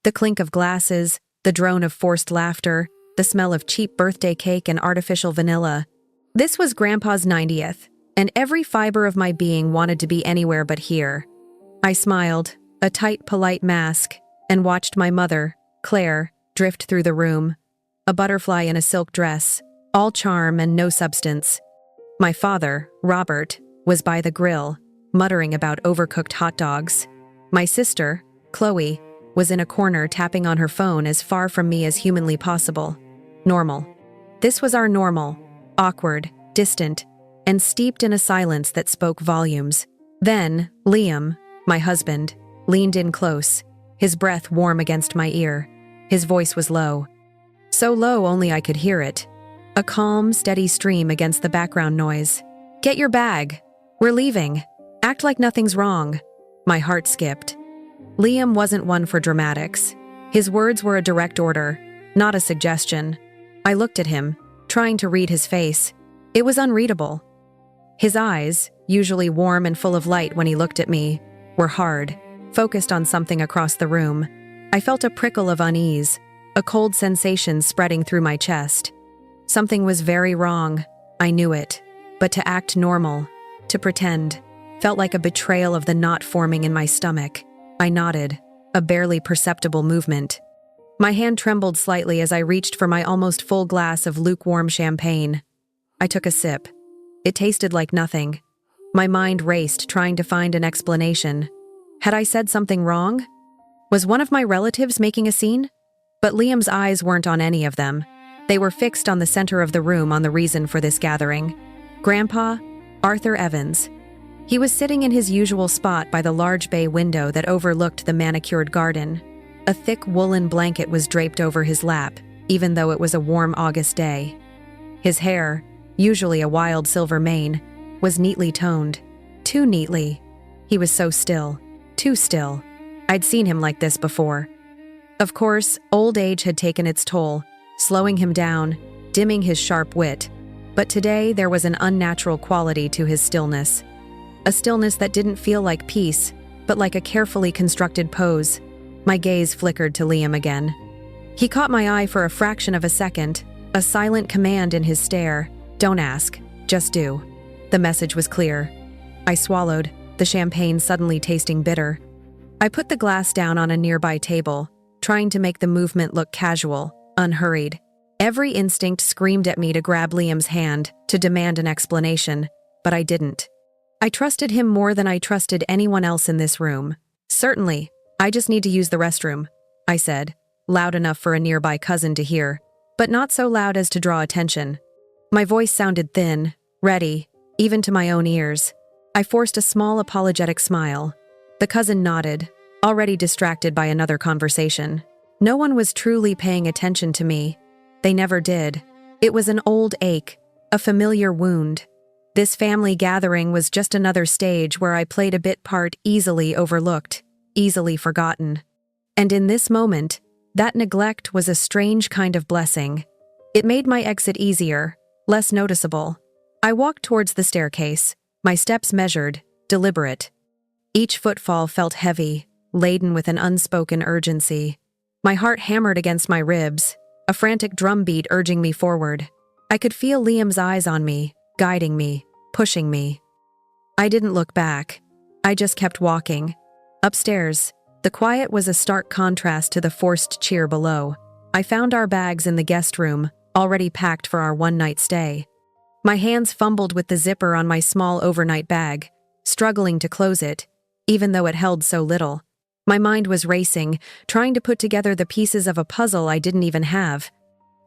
The clink of glasses, the drone of forced laughter, the smell of cheap birthday cake and artificial vanilla. This was Grandpa's 90th, and every fiber of my being wanted to be anywhere but here. I smiled, a tight, polite mask, and watched my mother, Claire, drift through the room. A butterfly in a silk dress, all charm and no substance. My father, Robert, was by the grill, muttering about overcooked hot dogs. My sister, Chloe, was in a corner tapping on her phone as far from me as humanly possible. Normal. This was our normal, awkward, distant, and steeped in a silence that spoke volumes. Then, Liam, my husband, leaned in close, his breath warm against my ear. His voice was low. So low only I could hear it. A calm, steady stream against the background noise. "Get your bag. We're leaving. Act like nothing's wrong." My heart skipped. Liam wasn't one for dramatics. His words were a direct order, not a suggestion. I looked at him, trying to read his face. It was unreadable. His eyes, usually warm and full of light when he looked at me, were hard, focused on something across the room. I felt a prickle of unease, a cold sensation spreading through my chest. Something was very wrong. I knew it. But to act normal, to pretend, felt like a betrayal of the knot forming in my stomach. I nodded, a barely perceptible movement. My hand trembled slightly as I reached for my almost full glass of lukewarm champagne. I took a sip. It tasted like nothing. My mind raced, trying to find an explanation. Had I said something wrong? Was one of my relatives making a scene? But Liam's eyes weren't on any of them. They were fixed on the center of the room, on the reason for this gathering. Grandpa, Arthur Evans. He was sitting in his usual spot by the large bay window that overlooked the manicured garden. A thick woolen blanket was draped over his lap, even though it was a warm August day. His hair, usually a wild silver mane, was neatly toned. Too neatly. He was so still. Too still. I'd seen him like this before. Of course, old age had taken its toll, slowing him down, dimming his sharp wit. But today there was an unnatural quality to his stillness. A stillness that didn't feel like peace, but like a carefully constructed pose. My gaze flickered to Liam again. He caught my eye for a fraction of a second, a silent command in his stare. "Don't ask, just do." The message was clear. I swallowed, the champagne suddenly tasting bitter. I put the glass down on a nearby table, trying to make the movement look casual, unhurried. Every instinct screamed at me to grab Liam's hand, to demand an explanation, but I didn't. I trusted him more than I trusted anyone else in this room. "Certainly, I just need to use the restroom," I said, loud enough for a nearby cousin to hear, but not so loud as to draw attention. My voice sounded thin, ready, even to my own ears. I forced a small apologetic smile. The cousin nodded, already distracted by another conversation. No one was truly paying attention to me. They never did. It was an old ache, a familiar wound. This family gathering was just another stage where I played a bit part easily overlooked, easily forgotten. And in this moment, that neglect was a strange kind of blessing. It made my exit easier, less noticeable. I walked towards the staircase, my steps measured, deliberate. Each footfall felt heavy, laden with an unspoken urgency. My heart hammered against my ribs, a frantic drumbeat urging me forward. I could feel Liam's eyes on me, guiding me, pushing me. I didn't look back. I just kept walking. Upstairs, the quiet was a stark contrast to the forced cheer below. I found our bags in the guest room, already packed for our one-night stay. My hands fumbled with the zipper on my small overnight bag, struggling to close it, even though it held so little. My mind was racing, trying to put together the pieces of a puzzle I didn't even have.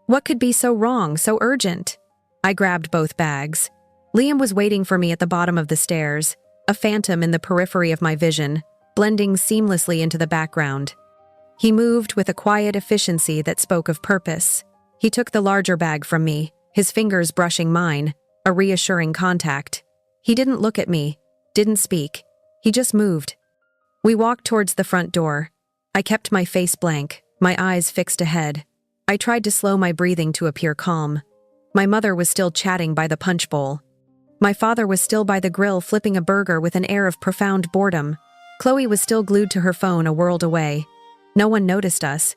What could be so wrong, so urgent? I grabbed both bags. Liam was waiting for me at the bottom of the stairs, a phantom in the periphery of my vision, blending seamlessly into the background. He moved with a quiet efficiency that spoke of purpose. He took the larger bag from me, his fingers brushing mine, a reassuring contact. He didn't look at me, didn't speak. He just moved. We walked towards the front door. I kept my face blank, my eyes fixed ahead. I tried to slow my breathing to appear calm. My mother was still chatting by the punch bowl. My father was still by the grill flipping a burger with an air of profound boredom. Chloe was still glued to her phone a world away. No one noticed us.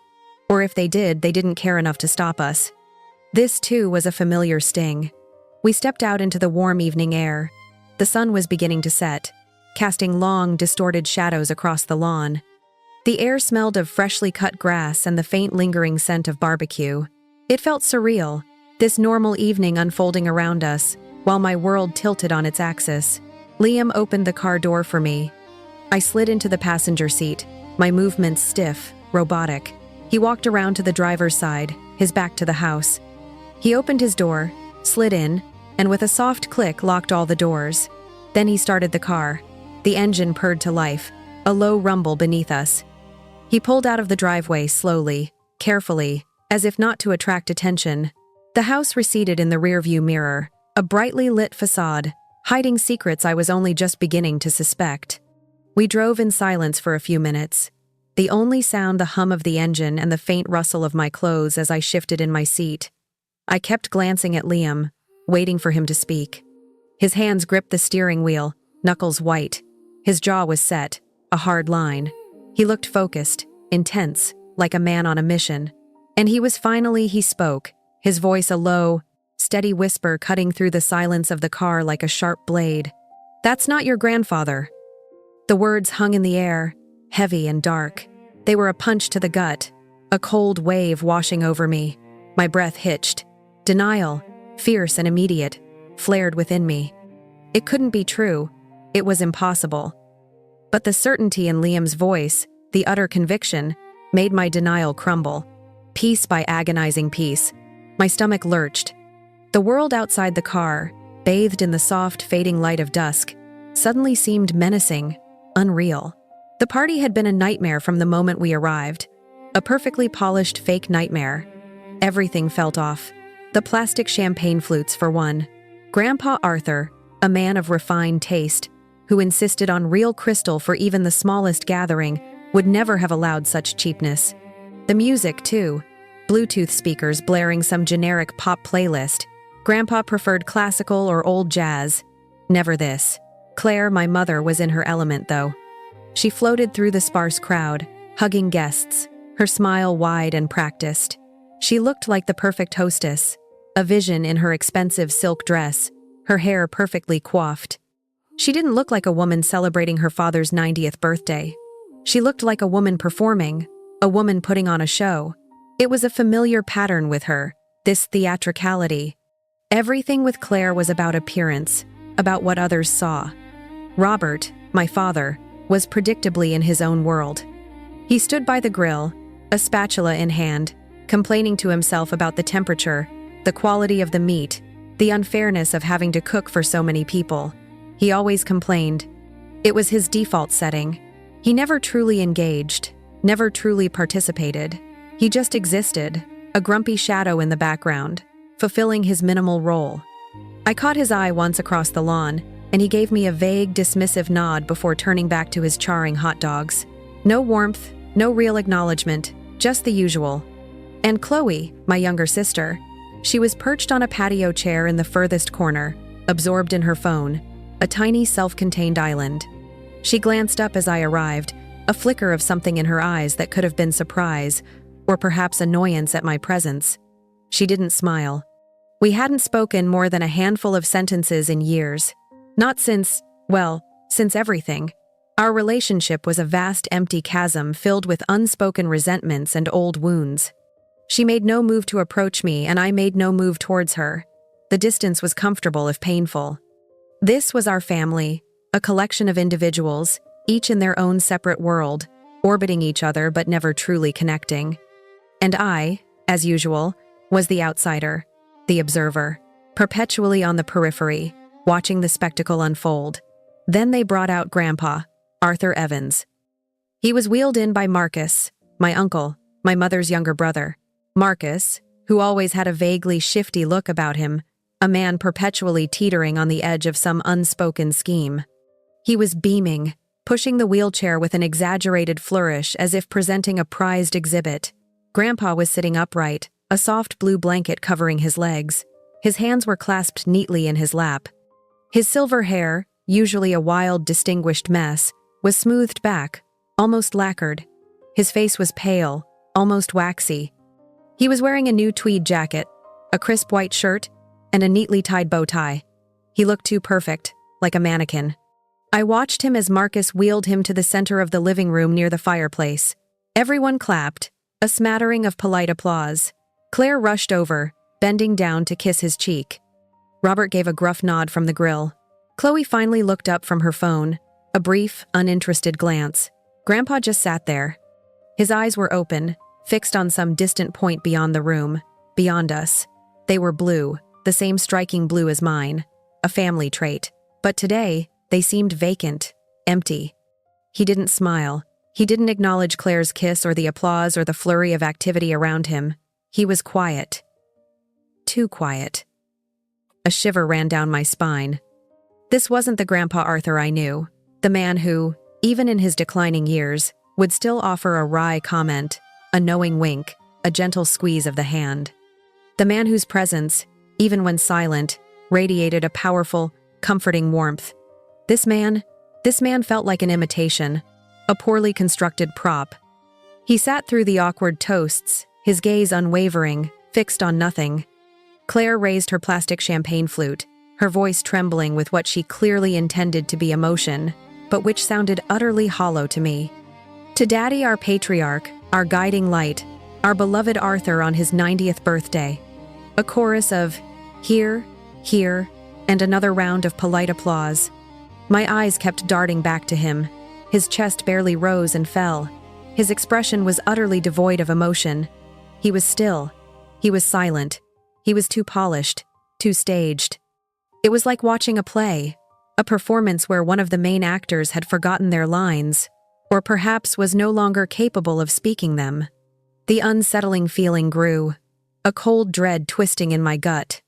Or if they did, they didn't care enough to stop us. This, too, was a familiar sting. We stepped out into the warm evening air. The sun was beginning to set, casting long, distorted shadows across the lawn. The air smelled of freshly cut grass and the faint lingering scent of barbecue. It felt surreal, this normal evening unfolding around us, while my world tilted on its axis. Liam opened the car door for me. I slid into the passenger seat, my movements stiff, robotic. He walked around to the driver's side, his back to the house. He opened his door, slid in, and with a soft click locked all the doors. Then he started the car. The engine purred to life, a low rumble beneath us. He pulled out of the driveway slowly, carefully, as if not to attract attention. The house receded in the rearview mirror, a brightly lit facade, hiding secrets I was only just beginning to suspect. We drove in silence for a few minutes. The only sound the hum of the engine and the faint rustle of my clothes as I shifted in my seat. I kept glancing at Liam, waiting for him to speak. His hands gripped the steering wheel, knuckles white. His jaw was set, a hard line. He looked focused, intense, like a man on a mission. And he spoke, his voice a low, steady whisper cutting through the silence of the car like a sharp blade. "That's not your grandfather." The words hung in the air, heavy and dark. They were a punch to the gut, a cold wave washing over me. My breath hitched. Denial, fierce and immediate, flared within me. It couldn't be true. It was impossible. But the certainty in Liam's voice, the utter conviction, made my denial crumble. Piece by agonizing piece. My stomach lurched. The world outside the car, bathed in the soft, fading light of dusk, suddenly seemed menacing, unreal. The party had been a nightmare from the moment we arrived. A perfectly polished fake nightmare. Everything felt off. The plastic champagne flutes, for one. Grandpa Arthur, a man of refined taste, who insisted on real crystal for even the smallest gathering, would never have allowed such cheapness. The music, too. Bluetooth speakers blaring some generic pop playlist. Grandpa preferred classical or old jazz. Never this. Claire, my mother, was in her element, though. She floated through the sparse crowd, hugging guests, her smile wide and practiced. She looked like the perfect hostess, a vision in her expensive silk dress, her hair perfectly coiffed. She didn't look like a woman celebrating her father's 90th birthday. She looked like a woman performing, a woman putting on a show. It was a familiar pattern with her, this theatricality. Everything with Claire was about appearance, about what others saw. Robert, my father, was predictably in his own world. He stood by the grill, a spatula in hand, complaining to himself about the temperature, the quality of the meat, the unfairness of having to cook for so many people. He always complained. It was his default setting. He never truly engaged, never truly participated. He just existed, a grumpy shadow in the background, fulfilling his minimal role. I caught his eye once across the lawn, and he gave me a vague, dismissive nod before turning back to his charring hot dogs. No warmth, no real acknowledgement, just the usual. And Chloe, my younger sister, she was perched on a patio chair in the furthest corner, absorbed in her phone, a tiny self-contained island. She glanced up as I arrived, a flicker of something in her eyes that could have been surprise, or perhaps annoyance at my presence. She didn't smile. We hadn't spoken more than a handful of sentences in years. Not since everything. Our relationship was a vast empty chasm filled with unspoken resentments and old wounds. She made no move to approach me, and I made no move towards her. The distance was comfortable if painful. This was our family, a collection of individuals, each in their own separate world, orbiting each other but never truly connecting. And I, as usual, was the outsider, the observer, perpetually on the periphery, watching the spectacle unfold. Then they brought out Grandpa, Arthur Evans. He was wheeled in by Marcus, my uncle, my mother's younger brother. Marcus, who always had a vaguely shifty look about him, a man perpetually teetering on the edge of some unspoken scheme. He was beaming, pushing the wheelchair with an exaggerated flourish as if presenting a prized exhibit. Grandpa was sitting upright, a soft blue blanket covering his legs. His hands were clasped neatly in his lap. His silver hair, usually a wild, distinguished mess, was smoothed back, almost lacquered. His face was pale, almost waxy. He was wearing a new tweed jacket, a crisp white shirt, and a neatly tied bow tie. He looked too perfect, like a mannequin. I watched him as Marcus wheeled him to the center of the living room near the fireplace. Everyone clapped, a smattering of polite applause. Claire rushed over, bending down to kiss his cheek. Robert gave a gruff nod from the grill. Chloe finally looked up from her phone, a brief, uninterested glance. Grandpa just sat there. His eyes were open, fixed on some distant point beyond the room, beyond us. They were blue, the same striking blue as mine, a family trait. But today, they seemed vacant, empty. He didn't smile. He didn't acknowledge Claire's kiss or the applause or the flurry of activity around him. He was quiet. Too quiet. A shiver ran down my spine. This wasn't the Grandpa Arthur I knew, the man who, even in his declining years, would still offer a wry comment, a knowing wink, a gentle squeeze of the hand. The man whose presence, even when silent, radiated a powerful, comforting warmth. This man felt like an imitation, a poorly constructed prop. He sat through the awkward toasts, his gaze unwavering, fixed on nothing. Claire raised her plastic champagne flute, her voice trembling with what she clearly intended to be emotion, but which sounded utterly hollow to me. To Daddy, our patriarch, our guiding light, our beloved Arthur on his 90th birthday. A chorus of, "Here, here," and another round of polite applause. My eyes kept darting back to him. His chest barely rose and fell. His expression was utterly devoid of emotion. He was still. He was silent. He was too polished, too staged. It was like watching a play, a performance where one of the main actors had forgotten their lines, or perhaps was no longer capable of speaking them. The unsettling feeling grew, a cold dread twisting in my gut.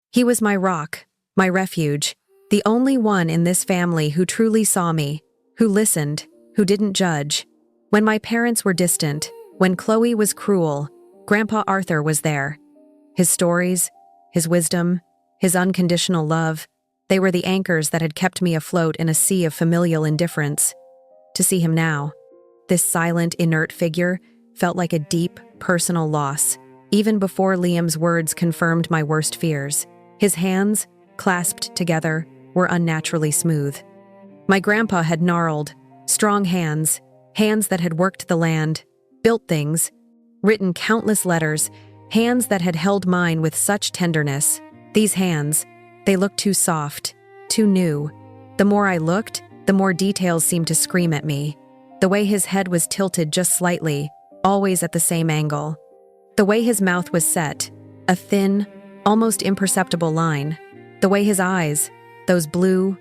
He was my rock, my refuge, the only one in this family who truly saw me, who listened, who didn't judge. When my parents were distant, when Chloe was cruel, Grandpa Arthur was there. His stories, his wisdom, his unconditional love, they were the anchors that had kept me afloat in a sea of familial indifference. To see him now, this silent, inert figure, felt like a deep, personal loss, even before Liam's words confirmed my worst fears. His hands, clasped together, were unnaturally smooth. My grandpa had gnarled, strong hands, hands that had worked the land, built things, written countless letters, hands that had held mine with such tenderness. These hands, they looked too soft, too new. The more I looked, the more details seemed to scream at me. The way his head was tilted just slightly, always at the same angle. The way his mouth was set, a thin, almost imperceptible line. The way his eyes, those blue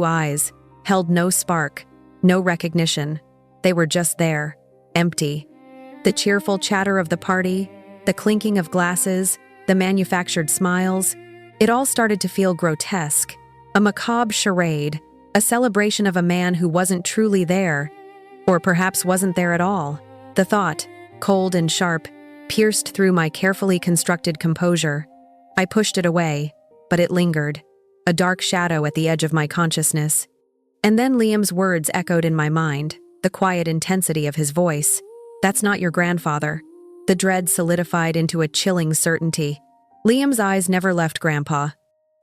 eyes, held no spark, no recognition. They were just there, empty. The cheerful chatter of the party, the clinking of glasses, the manufactured smiles, it all started to feel grotesque, a macabre charade, a celebration of a man who wasn't truly there, or perhaps wasn't there at all. The thought, cold and sharp, pierced through my carefully constructed composure. I pushed it away, but it lingered, a dark shadow at the edge of my consciousness. And then Liam's words echoed in my mind, the quiet intensity of his voice. "That's not your grandfather." The dread solidified into a chilling certainty. Liam's eyes never left Grandpa.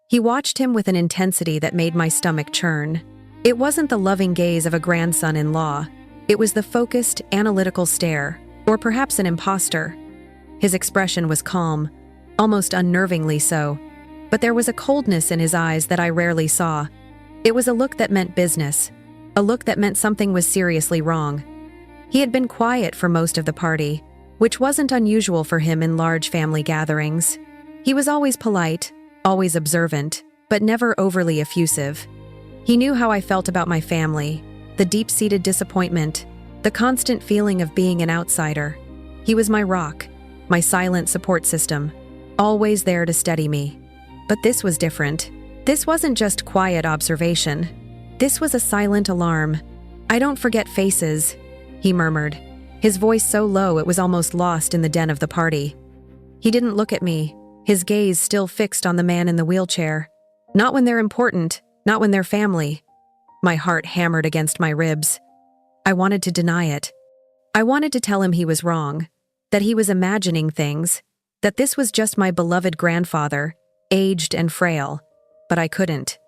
He watched him with an intensity that made my stomach churn. It wasn't the loving gaze of a grandson-in-law. It was the focused, analytical stare, or perhaps an imposter. His expression was calm, almost unnervingly so, but there was a coldness in his eyes that I rarely saw. It was a look that meant business, a look that meant something was seriously wrong. He had been quiet for most of the party, which wasn't unusual for him in large family gatherings. He was always polite, always observant, but never overly effusive. He knew how I felt about my family, the deep-seated disappointment, the constant feeling of being an outsider. He was my rock, my silent support system, always there to steady me. But this was different. This wasn't just quiet observation. This was a silent alarm. "I don't forget faces," he murmured, his voice so low it was almost lost in the din of the party. He didn't look at me, his gaze still fixed on the man in the wheelchair. Not when they're important, not when they're family. My heart hammered against my ribs. I wanted to deny it. I wanted to tell him he was wrong, that he was imagining things, that this was just my beloved grandfather, aged and frail, but I couldn't.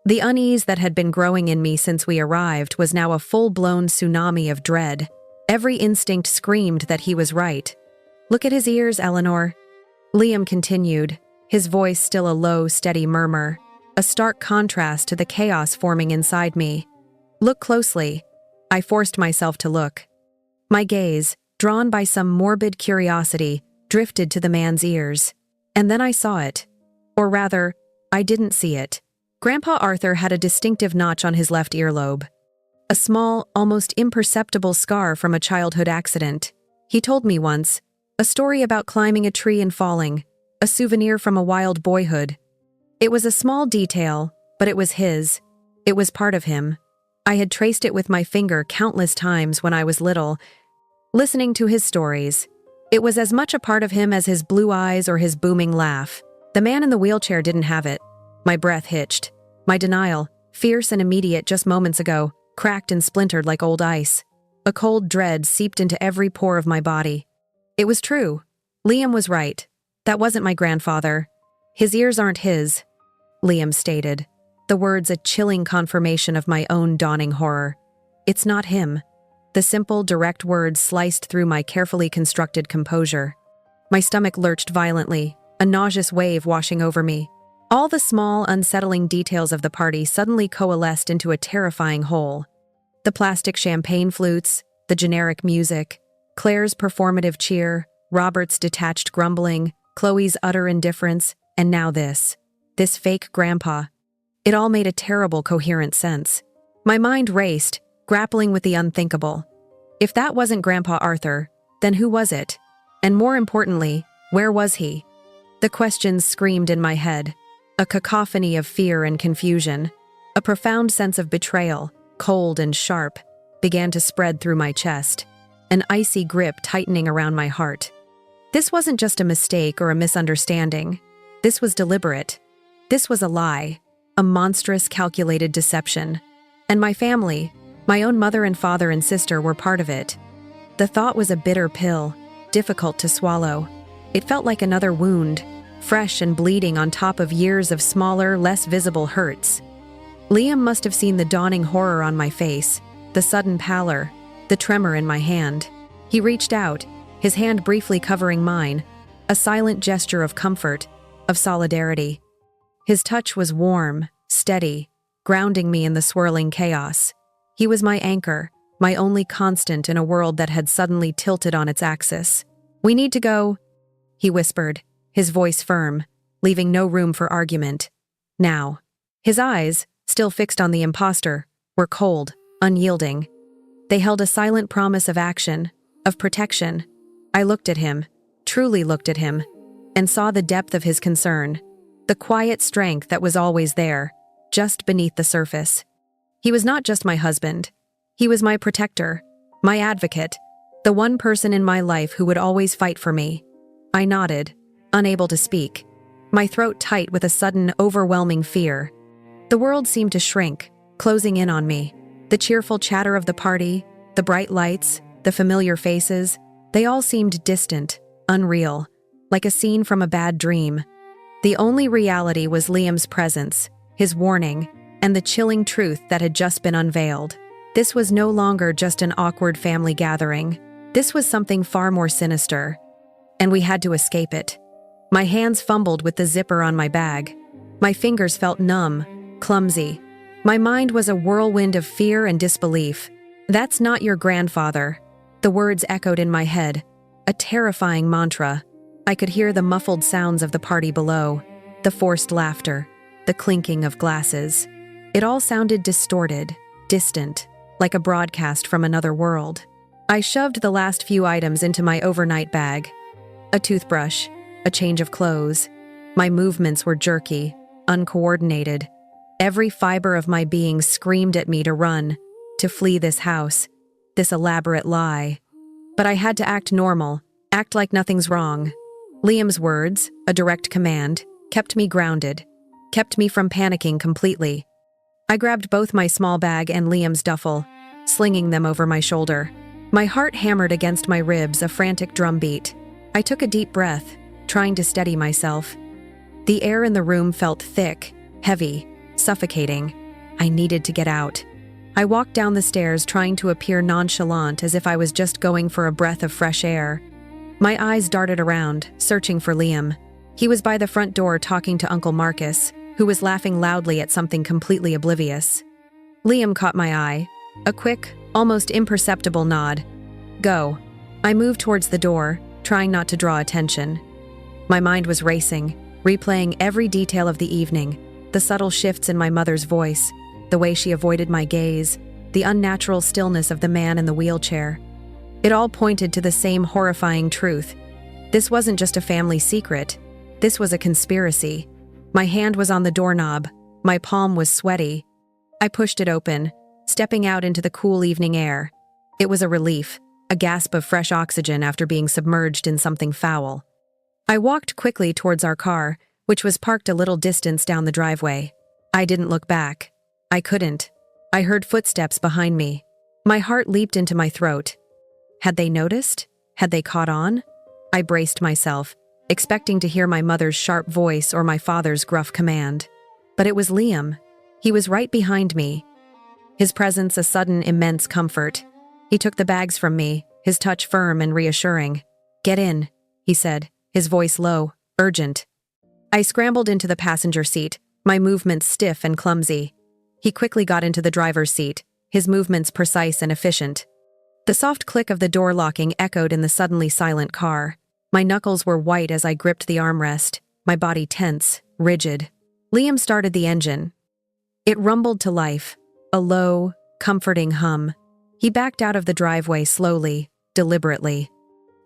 The unease that had been growing in me since we arrived was now a full-blown tsunami of dread. Every instinct screamed that he was right. "Look at his ears, Eleanor." Liam continued, his voice still a low, steady murmur, a stark contrast to the chaos forming inside me. "Look closely." I forced myself to look. My gaze, drawn by some morbid curiosity, drifted to the man's ears. And then I saw it. Or rather, I didn't see it. Grandpa Arthur had a distinctive notch on his left earlobe. A small, almost imperceptible scar from a childhood accident. He told me once, a story about climbing a tree and falling, a souvenir from a wild boyhood. It was a small detail, but it was his. It was part of him. I had traced it with my finger countless times when I was little, listening to his stories. It was as much a part of him as his blue eyes or his booming laugh. The man in the wheelchair didn't have it. My breath hitched. My denial, fierce and immediate just moments ago, cracked and splintered like old ice. A cold dread seeped into every pore of my body. It was true. Liam was right. That wasn't my grandfather. His ears aren't his, Liam stated, the words a chilling confirmation of my own dawning horror. It's not him. The simple, direct words sliced through my carefully constructed composure. My stomach lurched violently, a nauseous wave washing over me. All the small, unsettling details of the party suddenly coalesced into a terrifying whole. The plastic champagne flutes, the generic music, Claire's performative cheer, Robert's detached grumbling, Chloe's utter indifference, and now this fake grandpa. It all made a terrible, coherent sense. My mind raced, grappling with the unthinkable. If that wasn't Grandpa Arthur, then who was it? And more importantly, where was he? The questions screamed in my head, a cacophony of fear and confusion. A profound sense of betrayal, cold and sharp, began to spread through my chest, an icy grip tightening around my heart. This wasn't just a mistake or a misunderstanding. This was deliberate. This was a lie, a monstrous, calculated deception. And my family, my own mother and father and sister, were part of it. The thought was a bitter pill, difficult to swallow. It felt like another wound, fresh and bleeding on top of years of smaller, less visible hurts. Liam must have seen the dawning horror on my face, the sudden pallor, the tremor in my hand. He reached out, his hand briefly covering mine, a silent gesture of comfort, of solidarity. His touch was warm, steady, grounding me in the swirling chaos. He was my anchor, my only constant in a world that had suddenly tilted on its axis. "We need to go," he whispered, his voice firm, leaving no room for argument. Now. His eyes, still fixed on the imposter, were cold, unyielding. They held a silent promise of action, of protection. I looked at him, truly looked at him, and saw the depth of his concern, the quiet strength that was always there, just beneath the surface. He was not just my husband. He was my protector, my advocate, the one person in my life who would always fight for me. I nodded, unable to speak, my throat tight with a sudden, overwhelming fear. The world seemed to shrink, closing in on me. The cheerful chatter of the party, the bright lights, the familiar faces, they all seemed distant, unreal, like a scene from a bad dream. The only reality was Liam's presence, his warning, and the chilling truth that had just been unveiled. This was no longer just an awkward family gathering. This was something far more sinister, and we had to escape it. My hands fumbled with the zipper on my bag. My fingers felt numb, clumsy. My mind was a whirlwind of fear and disbelief. "That's not your grandfather." The words echoed in my head, a terrifying mantra. I could hear the muffled sounds of the party below, the forced laughter, the clinking of glasses. It all sounded distorted, distant, like a broadcast from another world. I shoved the last few items into my overnight bag. A toothbrush, a change of clothes. My movements were jerky, uncoordinated. Every fiber of my being screamed at me to run, to flee this house, this elaborate lie. But I had to act normal, act like nothing's wrong. Liam's words, a direct command, kept me grounded, kept me from panicking completely. I grabbed both my small bag and Liam's duffel, slinging them over my shoulder. My heart hammered against my ribs, a frantic drumbeat. I took a deep breath, trying to steady myself. The air in the room felt thick, heavy, suffocating. I needed to get out. I walked down the stairs, trying to appear nonchalant, as if I was just going for a breath of fresh air. My eyes darted around, searching for Liam. He was by the front door talking to Uncle Marcus, who was laughing loudly at something completely oblivious. Liam caught my eye. A quick, almost imperceptible nod. Go. I moved towards the door, trying not to draw attention. My mind was racing, replaying every detail of the evening, the subtle shifts in my mother's voice, the way she avoided my gaze, the unnatural stillness of the man in the wheelchair. It all pointed to the same horrifying truth. This wasn't just a family secret. This was a conspiracy. My hand was on the doorknob. My palm was sweaty. I pushed it open, stepping out into the cool evening air. It was a relief, a gasp of fresh oxygen after being submerged in something foul. I walked quickly towards our car, which was parked a little distance down the driveway. I didn't look back. I couldn't. I heard footsteps behind me. My heart leaped into my throat. Had they noticed? Had they caught on? I braced myself, expecting to hear my mother's sharp voice or my father's gruff command. But it was Liam. He was right behind me. His presence a sudden immense comfort. He took the bags from me, his touch firm and reassuring. "Get in," he said, his voice low, urgent. I scrambled into the passenger seat, my movements stiff and clumsy. He quickly got into the driver's seat, his movements precise and efficient. The soft click of the door locking echoed in the suddenly silent car. My knuckles were white as I gripped the armrest, my body tense, rigid. Liam started the engine. It rumbled to life, a low, comforting hum. He backed out of the driveway slowly, deliberately.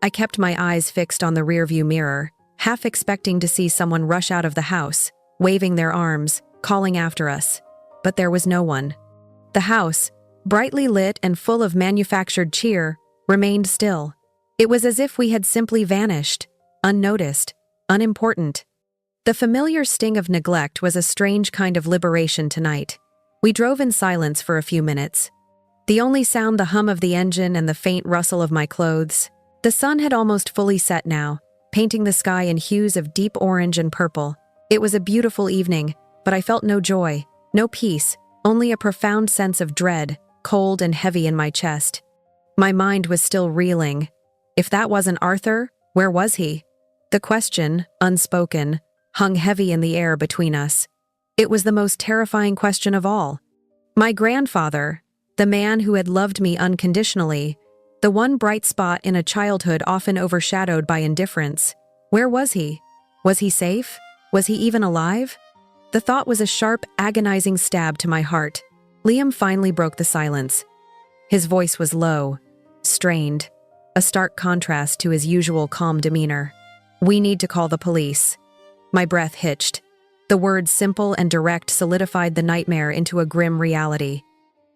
I kept my eyes fixed on the rearview mirror, half expecting to see someone rush out of the house, waving their arms, calling after us. But there was no one. The house, brightly lit and full of manufactured cheer, remained still. It was as if we had simply vanished, unnoticed, unimportant. The familiar sting of neglect was a strange kind of liberation tonight. We drove in silence for a few minutes. The only sound, the hum of the engine and the faint rustle of my clothes. The sun had almost fully set now, painting the sky in hues of deep orange and purple. It was a beautiful evening, but I felt no joy, no peace, only a profound sense of dread, cold and heavy in my chest. My mind was still reeling. If that wasn't Arthur, where was he? The question, unspoken, hung heavy in the air between us. It was the most terrifying question of all. My grandfather, the man who had loved me unconditionally, the one bright spot in a childhood often overshadowed by indifference. Where was he? Was he safe? Was he even alive? The thought was a sharp, agonizing stab to my heart. Liam finally broke the silence. His voice was low, strained, a stark contrast to his usual calm demeanor. "We need to call the police." My breath hitched. The words, simple and direct, solidified the nightmare into a grim reality.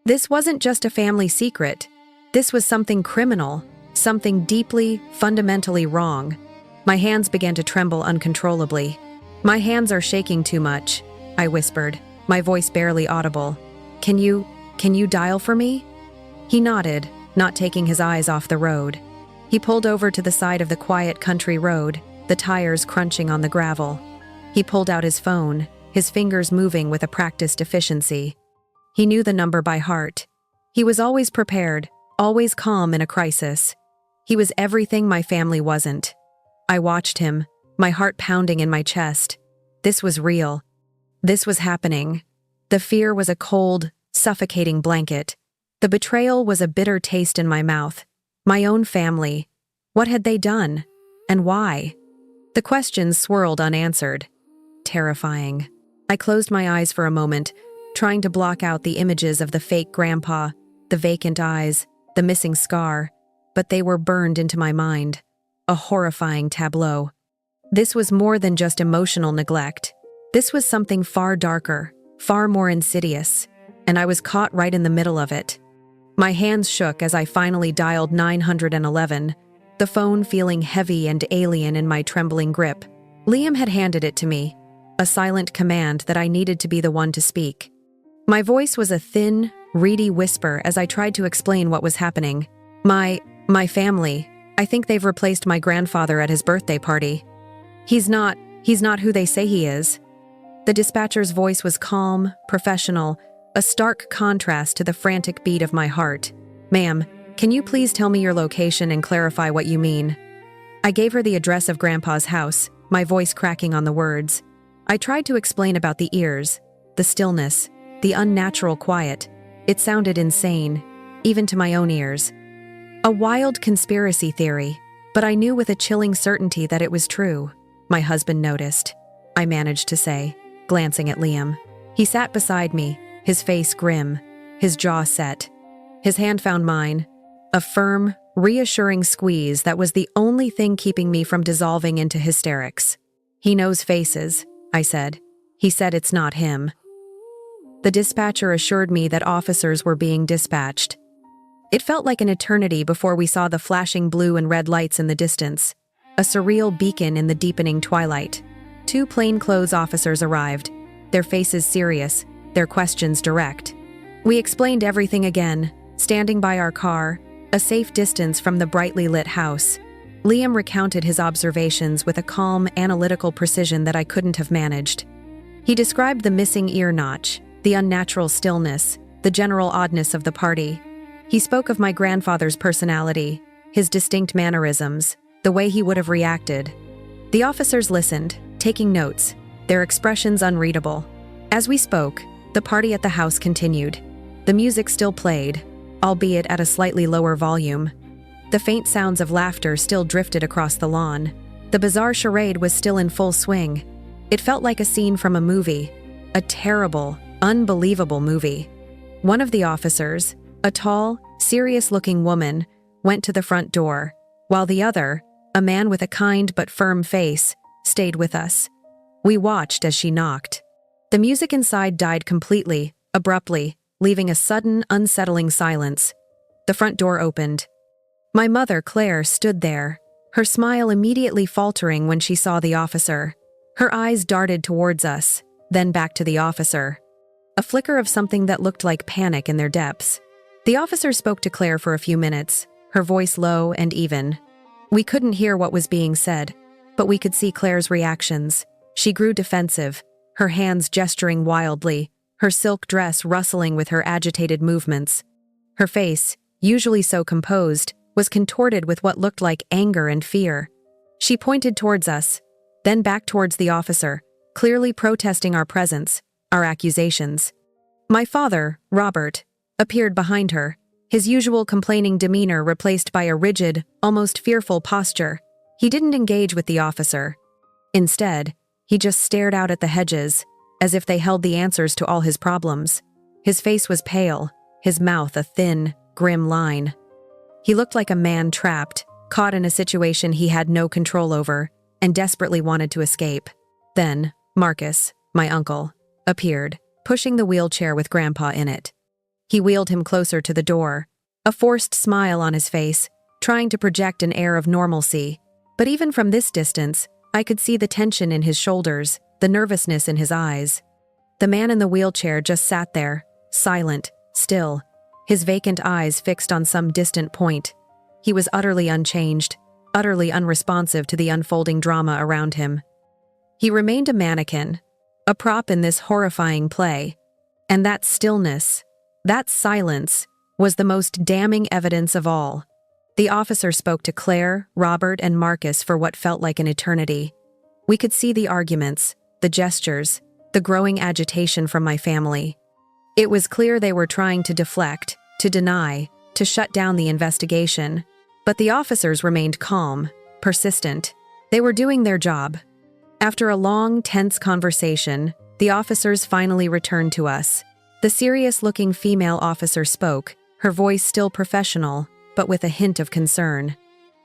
This wasn't just a family secret. This was something criminal, something deeply, fundamentally wrong. My hands began to tremble uncontrollably. "My hands are shaking too much," I whispered, my voice barely audible. Can you dial for me?" He nodded, not taking his eyes off the road. He pulled over to the side of the quiet country road, the tires crunching on the gravel. He pulled out his phone, his fingers moving with a practiced efficiency. He knew the number by heart. He was always prepared, always calm in a crisis. He was everything my family wasn't. I watched him, my heart pounding in my chest. This was real. This was happening. The fear was a cold, suffocating blanket. The betrayal was a bitter taste in my mouth. My own family. What had they done? And why? The questions swirled unanswered. Terrifying. I closed my eyes for a moment, trying to block out the images of the fake grandpa, the vacant eyes, the missing scar, but they were burned into my mind. A horrifying tableau. This was more than just emotional neglect. This was something far darker, far more insidious, and I was caught right in the middle of it. My hands shook as I finally dialed 911, the phone feeling heavy and alien in my trembling grip. Liam had handed it to me, a silent command that I needed to be the one to speak. My voice was a thin, reedy whisper as I tried to explain what was happening. My family. I think they've replaced my grandfather at his birthday party. He's not who they say he is." The dispatcher's voice was calm, professional, a stark contrast to the frantic beat of my heart. "Ma'am, can you please tell me your location and clarify what you mean?" I gave her the address of Grandpa's house, my voice cracking on the words. I tried to explain about the ears, the stillness, the unnatural quiet. It sounded insane, even to my own ears. A wild conspiracy theory, but I knew with a chilling certainty that it was true. My husband noticed, I managed to say, glancing at Liam. He sat beside me, his face grim, his jaw set. His hand found mine, a firm, reassuring squeeze that was the only thing keeping me from dissolving into hysterics. "He knows faces," I said. "He said it's not him." The dispatcher assured me that officers were being dispatched. It felt like an eternity before we saw the flashing blue and red lights in the distance, a surreal beacon in the deepening twilight. 2 plainclothes officers arrived, their faces serious, their questions direct. We explained everything again, standing by our car, a safe distance from the brightly lit house. Liam recounted his observations with a calm, analytical precision that I couldn't have managed. He described the missing ear notch, the unnatural stillness, the general oddness of the party. He spoke of my grandfather's personality, his distinct mannerisms, the way he would have reacted. The officers listened, taking notes, their expressions unreadable. As we spoke, the party at the house continued. The music still played, albeit at a slightly lower volume. The faint sounds of laughter still drifted across the lawn. The bizarre charade was still in full swing. It felt like a scene from a movie, a terrible, unbelievable movie. One of the officers, a tall, serious-looking woman, went to the front door, while the other, a man with a kind but firm face, stayed with us. We watched as she knocked. The music inside died completely, abruptly, leaving a sudden, unsettling silence. The front door opened. My mother, Claire, stood there, her smile immediately faltering when she saw the officer. Her eyes darted towards us, then back to the officer. A flicker of something that looked like panic in their depths. The officer spoke to Claire for a few minutes, her voice low and even. We couldn't hear what was being said, but we could see Claire's reactions. She grew defensive, her hands gesturing wildly, her silk dress rustling with her agitated movements. Her face, usually so composed, was contorted with what looked like anger and fear. She pointed towards us, then back towards the officer, clearly protesting our presence, our accusations. My father, Robert, appeared behind her, his usual complaining demeanor replaced by a rigid, almost fearful posture. He didn't engage with the officer. Instead, he just stared out at the hedges, as if they held the answers to all his problems. His face was pale, his mouth a thin, grim line. He looked like a man trapped, caught in a situation he had no control over, and desperately wanted to escape. Then, Marcus, my uncle, appeared, pushing the wheelchair with Grandpa in it. He wheeled him closer to the door, a forced smile on his face, trying to project an air of normalcy. But even from this distance, I could see the tension in his shoulders, the nervousness in his eyes. The man in the wheelchair just sat there, silent, still, his vacant eyes fixed on some distant point. He was utterly unchanged, utterly unresponsive to the unfolding drama around him. He remained a mannequin, a prop in this horrifying play. And that stillness, that silence, was the most damning evidence of all. The officer spoke to Claire, Robert, and Marcus for what felt like an eternity. We could see the arguments, the gestures, the growing agitation from my family. It was clear they were trying to deflect, to deny, to shut down the investigation. But the officers remained calm, persistent. They were doing their job. After a long, tense conversation, the officers finally returned to us. The serious-looking female officer spoke, her voice still professional, but with a hint of concern.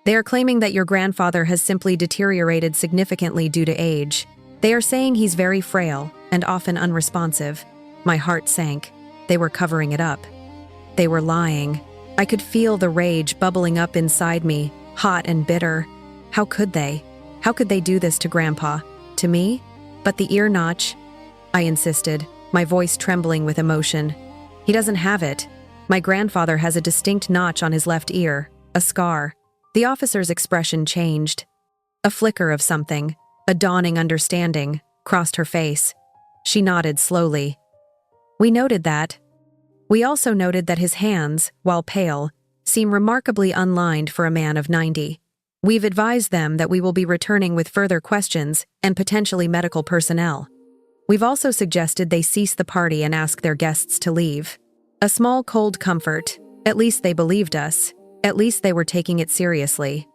"They are claiming that your grandfather has simply deteriorated significantly due to age. They are saying he's very frail and often unresponsive." My heart sank. They were covering it up. They were lying. I could feel the rage bubbling up inside me, hot and bitter. How could they? How could they do this to Grandpa? To me? But the ear notch? I insisted, my voice trembling with emotion. He doesn't have it. My grandfather has a distinct notch on his left ear, a scar. The officer's expression changed. A flicker of something, a dawning understanding, crossed her face. She nodded slowly. We noted that. We also noted that his hands, while pale, seem remarkably unlined for a man of 90. We've advised them that we will be returning with further questions and potentially medical personnel. We've also suggested they cease the party and ask their guests to leave. A small cold comfort. At least they believed us. At least they were taking it seriously.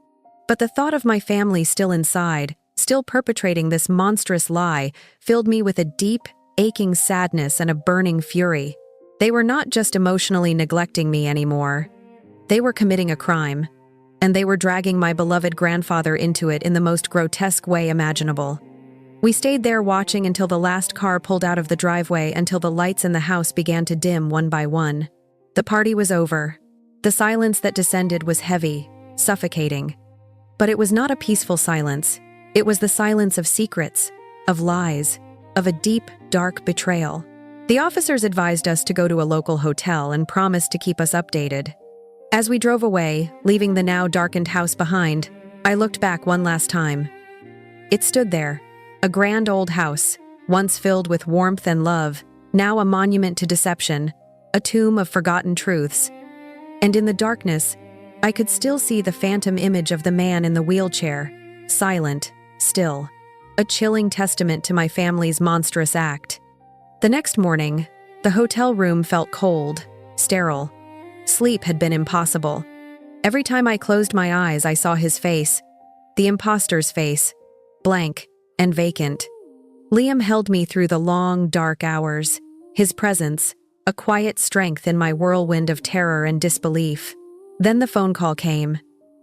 But the thought of my family still inside, still perpetrating this monstrous lie, filled me with a deep, aching sadness and a burning fury. They were not just emotionally neglecting me anymore. They were committing a crime, and they were dragging my beloved grandfather into it in the most grotesque way imaginable. We stayed there watching until the last car pulled out of the driveway, until the lights in the house began to dim one by one. The party was over. The silence that descended was heavy, suffocating. But it was not a peaceful silence. It was the silence of secrets, of lies, of a deep, dark betrayal. The officers advised us to go to a local hotel and promised to keep us updated. As we drove away, leaving the now darkened house behind, I looked back one last time. It stood there, a grand old house, once filled with warmth and love, now a monument to deception, a tomb of forgotten truths. And in the darkness, I could still see the phantom image of the man in the wheelchair, silent, still, a chilling testament to my family's monstrous act. The next morning, the hotel room felt cold, sterile. Sleep had been impossible. Every time I closed my eyes, I saw his face, the imposter's face, blank and vacant. Liam held me through the long, dark hours, his presence, a quiet strength in my whirlwind of terror and disbelief. Then the phone call came.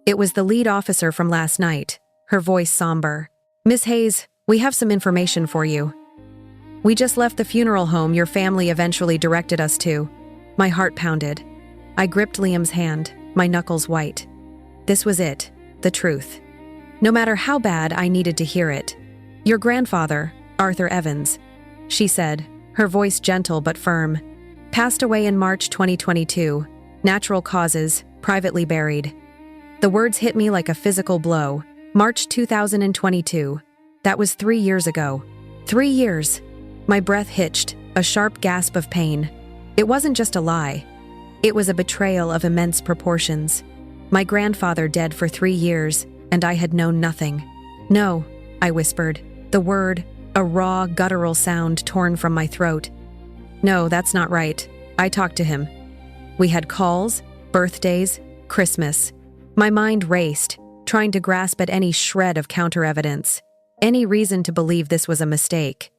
It was the lead officer from last night, her voice somber. "Miss Hayes, we have some information for you. We just left the funeral home your family eventually directed us to." My heart pounded. I gripped Liam's hand, my knuckles white. This was it, the truth. No matter how bad, I needed to hear it. "Your grandfather, Arthur Evans," she said, her voice gentle but firm, "passed away in March 2022, natural causes, privately buried." The words hit me like a physical blow. March 2022. That was 3 years ago. 3 years. My breath hitched, a sharp gasp of pain. It wasn't just a lie. It was a betrayal of immense proportions. My grandfather dead for 3 years, and I had known nothing. "No," I whispered, the word, a raw, guttural sound torn from my throat. "No, that's not right. I talked to him. We had calls, birthdays, Christmas." My mind raced, trying to grasp at any shred of counter-evidence, any reason to believe this was a mistake.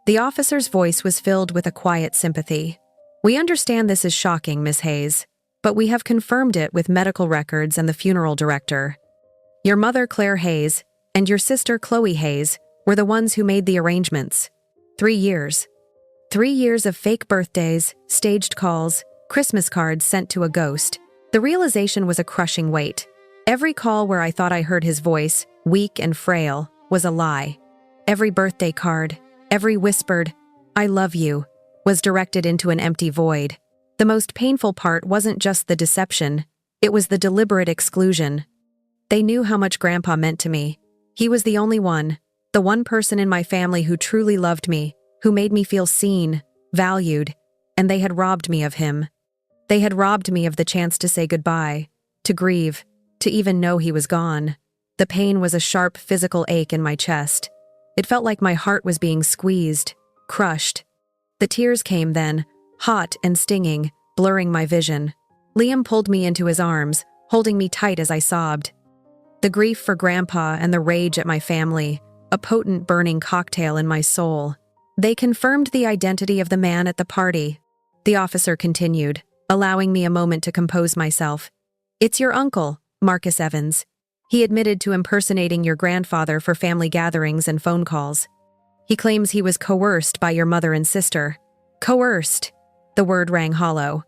The officer's voice was filled with a quiet sympathy. "We understand this is shocking, Miss Hayes, but we have confirmed it with medical records and the funeral director. Your mother, Claire Hayes, and your sister, Chloe Hayes, were the ones who made the arrangements. 3 years. 3 years of fake birthdays, staged calls, Christmas cards sent to a ghost." The realization was a crushing weight. Every call where I thought I heard his voice, weak and frail, was a lie. Every birthday card, every whispered, "I love you," was directed into an empty void. The most painful part wasn't just the deception, it was the deliberate exclusion. They knew how much Grandpa meant to me. He was the only one, the one person in my family who truly loved me, who made me feel seen, valued, and they had robbed me of him. They had robbed me of the chance to say goodbye, to grieve, to even know he was gone. The pain was a sharp physical ache in my chest. It felt like my heart was being squeezed, crushed. The tears came then, hot and stinging, blurring my vision. Liam pulled me into his arms, holding me tight as I sobbed. The grief for Grandpa and the rage at my family, a potent burning cocktail in my soul. They confirmed the identity of the man at the party. The officer continued, allowing me a moment to compose myself. "It's your uncle, Marcus Evans. He admitted to impersonating your grandfather for family gatherings and phone calls. He claims he was coerced by your mother and sister." Coerced. The word rang hollow.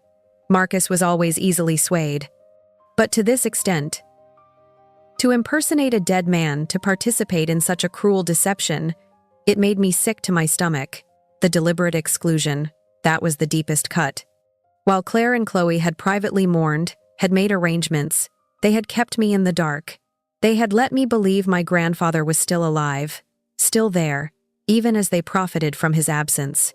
Marcus was always easily swayed. But to this extent. To impersonate a dead man, to participate in such a cruel deception, it made me sick to my stomach. The deliberate exclusion, that was the deepest cut. While Claire and Chloe had privately mourned, had made arrangements, they had kept me in the dark. They had let me believe my grandfather was still alive, still there, even as they profited from his absence.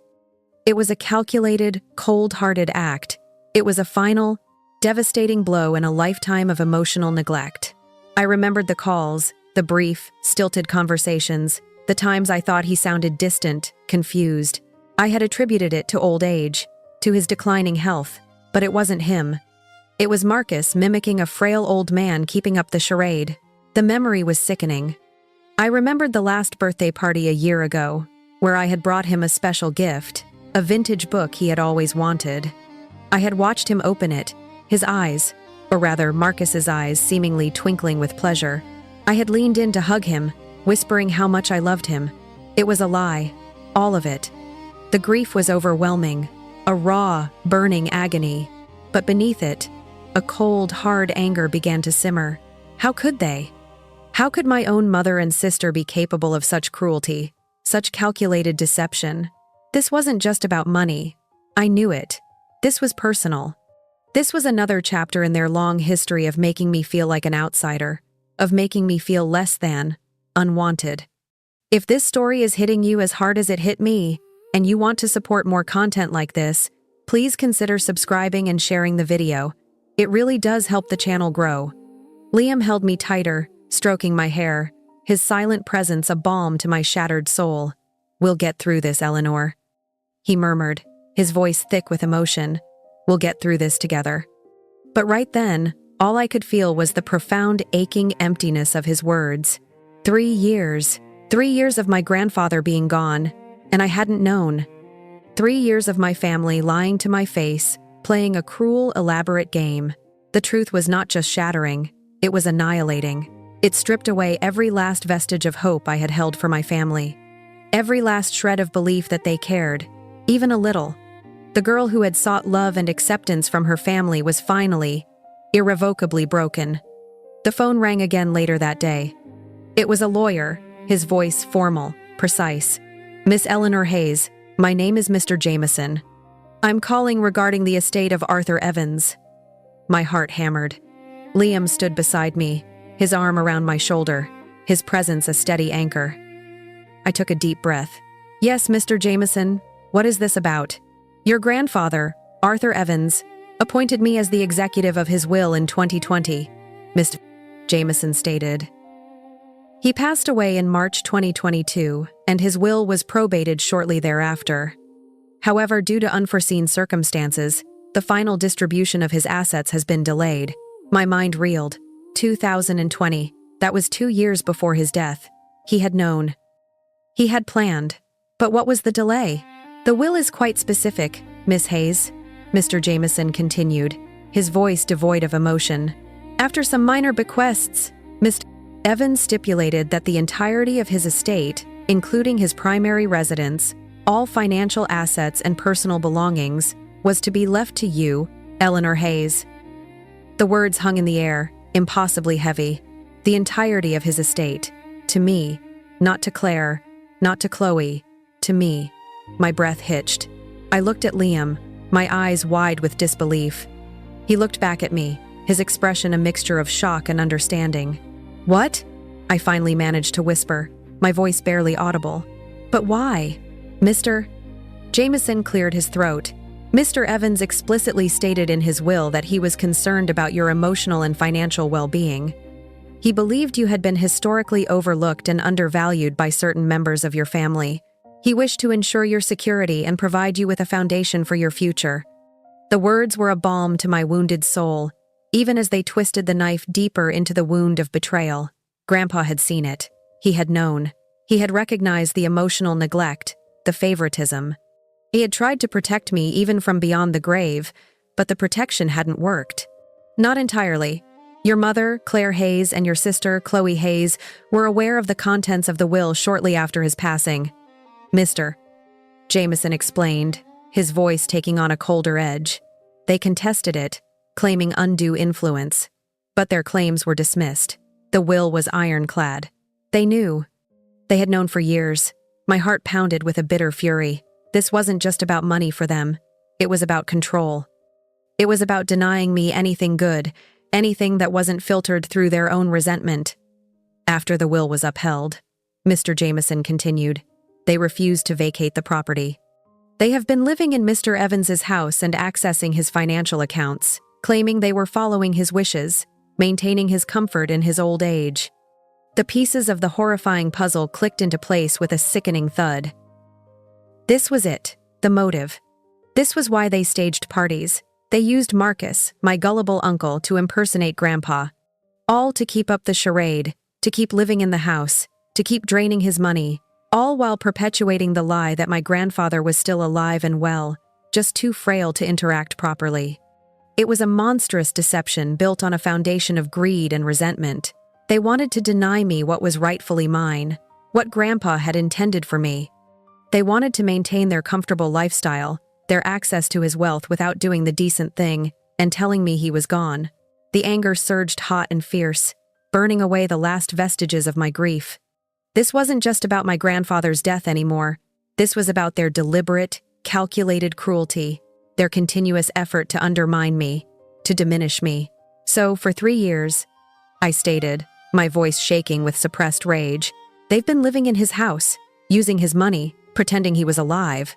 It was a calculated, cold-hearted act. It was a final, devastating blow in a lifetime of emotional neglect. I remembered the calls, the brief, stilted conversations, the times I thought he sounded distant, confused. I had attributed it to old age, to his declining health, but it wasn't him. It was Marcus mimicking a frail old man keeping up the charade. The memory was sickening. I remembered the last birthday party a year ago, where I had brought him a special gift, a vintage book he had always wanted. I had watched him open it, his eyes, or rather Marcus's eyes, seemingly twinkling with pleasure. I had leaned in to hug him, whispering how much I loved him. It was a lie, all of it. The grief was overwhelming, a raw, burning agony. But beneath it, a cold, hard anger began to simmer. How could they? How could my own mother and sister be capable of such cruelty, such calculated deception? This wasn't just about money. I knew it. This was personal. This was another chapter in their long history of making me feel like an outsider, of making me feel less than, unwanted. If this story is hitting you as hard as it hit me, and you want to support more content like this, please consider subscribing and sharing the video. It really does help the channel grow. Liam held me tighter, stroking my hair, his silent presence a balm to my shattered soul. "We'll get through this, Eleanor," he murmured, his voice thick with emotion. "We'll get through this together." But right then, all I could feel was the profound, aching emptiness of his words. 3 years. 3 years of my grandfather being gone, and I hadn't known. 3 years of my family lying to my face, playing a cruel, elaborate game. The truth was not just shattering, it was annihilating. It stripped away every last vestige of hope I had held for my family. Every last shred of belief that they cared, even a little. The girl who had sought love and acceptance from her family was finally, irrevocably broken. The phone rang again later that day. It was a lawyer, his voice formal, precise. "Miss Eleanor Hayes, my name is Mr. Jameson. I'm calling regarding the estate of Arthur Evans." My heart hammered. Liam stood beside me, his arm around my shoulder, his presence a steady anchor. I took a deep breath. "Yes, Mr. Jameson, what is this about?" "Your grandfather, Arthur Evans, appointed me as the executive of his will in 2020, Mr. Jameson stated. He passed away in March 2022, and his will was probated shortly thereafter. However, due to unforeseen circumstances, the final distribution of his assets has been delayed. My mind reeled. 2020, that was 2 years before his death. He had known. He had planned. But what was the delay? "The will is quite specific, Miss Hayes," Mr. Jameson continued, his voice devoid of emotion. "After some minor bequests, Mr. Evans stipulated that the entirety of his estate, including his primary residence, all financial assets and personal belongings, was to be left to you, Eleanor Hayes." The words hung in the air, impossibly heavy. The entirety of his estate. To me. Not to Claire. Not to Chloe. To me. My breath hitched. I looked at Liam, my eyes wide with disbelief. He looked back at me, his expression a mixture of shock and understanding. "What?" I finally managed to whisper, my voice barely audible. "But why?" "Mr. Jameson cleared his throat. "Mr. Evans explicitly stated in his will that he was concerned about your emotional and financial well-being. He believed you had been historically overlooked and undervalued by certain members of your family. He wished to ensure your security and provide you with a foundation for your future." The words were a balm to my wounded soul, even as they twisted the knife deeper into the wound of betrayal. Grandpa had seen it. He had known. He had recognized the emotional neglect, the favoritism. He had tried to protect me even from beyond the grave, but the protection hadn't worked. Not entirely. Your mother, Claire Hayes, and your sister, Chloe Hayes, were aware of the contents of the will shortly after his passing. Mr. Jameson explained, his voice taking on a colder edge. They contested it, claiming undue influence. But their claims were dismissed. The will was ironclad. They knew. They had known for years. My heart pounded with a bitter fury. This wasn't just about money for them. It was about control. It was about denying me anything good, anything that wasn't filtered through their own resentment. After the will was upheld, Mr. Jameson continued, they refused to vacate the property. They have been living in Mr. Evans's house and accessing his financial accounts, claiming they were following his wishes, maintaining his comfort in his old age. The pieces of the horrifying puzzle clicked into place with a sickening thud. This was it, the motive. This was why they staged parties. They used Marcus, my gullible uncle, to impersonate Grandpa. All to keep up the charade, to keep living in the house, to keep draining his money, all while perpetuating the lie that my grandfather was still alive and well, just too frail to interact properly. It was a monstrous deception built on a foundation of greed and resentment. They wanted to deny me what was rightfully mine, what Grandpa had intended for me. They wanted to maintain their comfortable lifestyle, their access to his wealth without doing the decent thing, and telling me he was gone. The anger surged hot and fierce, burning away the last vestiges of my grief. This wasn't just about my grandfather's death anymore. This was about their deliberate, calculated cruelty, their continuous effort to undermine me, to diminish me. So, for 3 years, I stated, my voice shaking with suppressed rage, they've been living in his house, using his money, pretending he was alive.